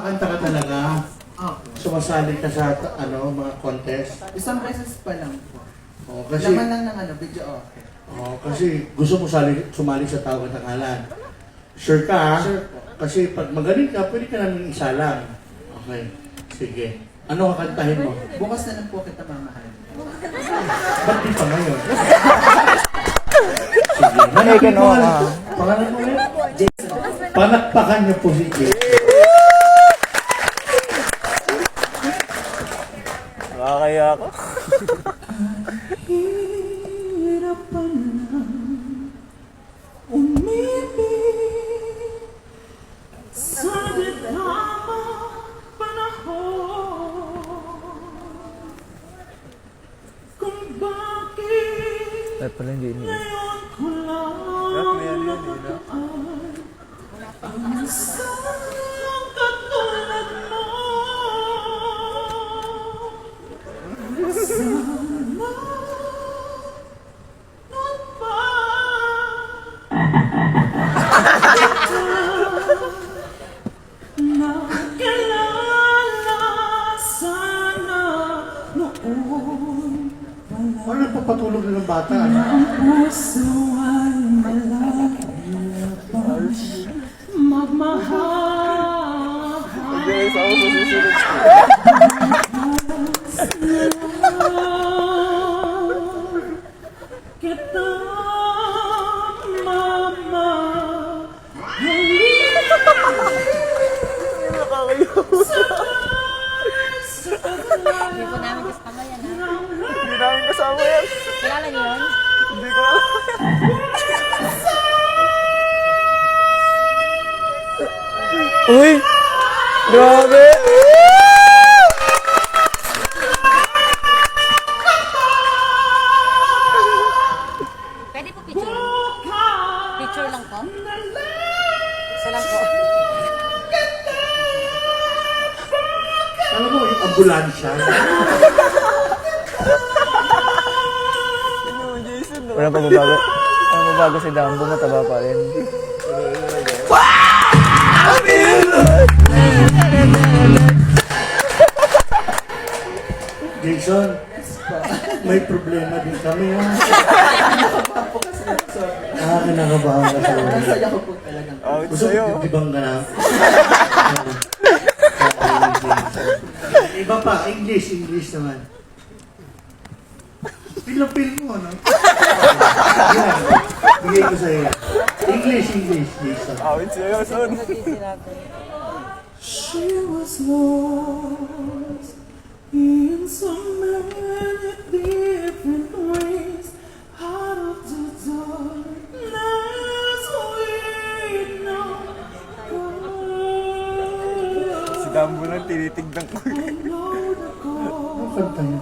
Kanta ka talaga? Okay. Sumasali ka sa mga contest? Isang beses pa lang po. Oh, kasi Laman lang ng video okay. kasi gusto mo sumali sa Tawag at Tangalan. Sure ka ha? Sure po. Kasi pag magaling ka, pwede ka namin isa lang. Okay. Sige. Ano kakantahin mo? Bukas na lang po kita mamahal. Ba't di pa ngayon? Sige. Manapin mo nga. Pangalan mo ulit? Jason. Panakpakan niyo po si Jay. Nakakaya ako. Hirapan na umibig sa gitnang panahon kung bakit Ay, pala hindi ini. ngayon ko lang nataan ang isang katulad mo. Ano nagpapatulog na ng bata? Magmahal. Hindi, isa ako sa susunod. Kita mama. Hindi po namin kasama yan, ha? Hindi namin kasama yan. Kilala niyo yun? Hindi ko alam. Uy! Grabe! Pwede po picture. Picture lang po. Isa lang po. Alam mo, yung ambulansya. Wala pa babago. Ano babago si Dambo, mataba pa rin. Jason, may problema din kami ha. Kinakabahan ka sa ulo. Masaya ko po talaga. Out Gusto sa'yo. mo dibang ka na? Iba pa, English naman. Pil mo, no? Yan, bigay ko sa'yo. English, Jason. Out sa'yo, son. She was lost in so many different ways. Out of the darkness we know. Si Dambo lang tinitignan ko. I know the Ano call kanta yun?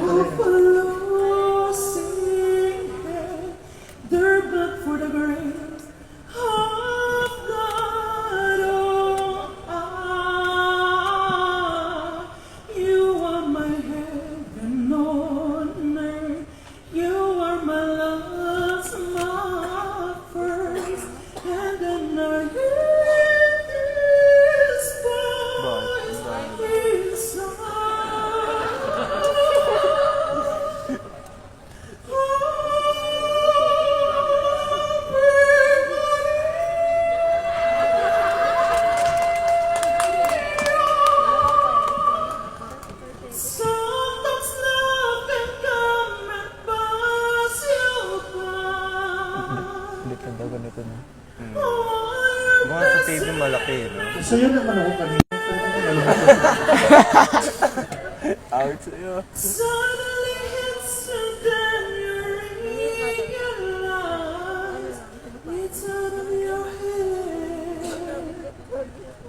of a losing head. Their blood for the grace of God. You are my heaven on earth. You are my last, my first, and then I hear this voice inside. Sometimes love can come and pass you by. Hindi ka daw ganito na. Oh, Mga sa TV malaki, no? Sa'yo naman ako kanina. Out sa'yo. suddenly hits and then you realize it's out of your head.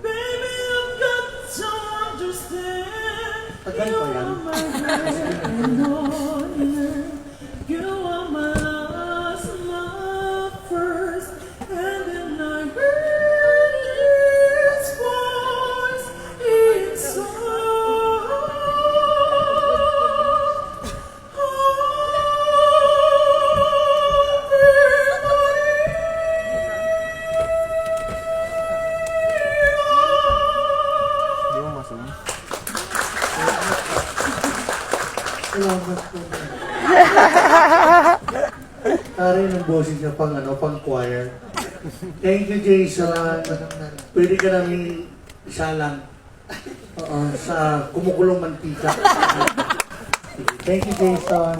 Baby, you've got to understand. Tagal pa yan. You are my last, my first, and then I heard this voice inside. Salamat po. Taray ng boses niya pang pang choir. Thank you, Jason. Pwede ka namin isa lang. Sa kumukulong mantika. Thank you, Jason.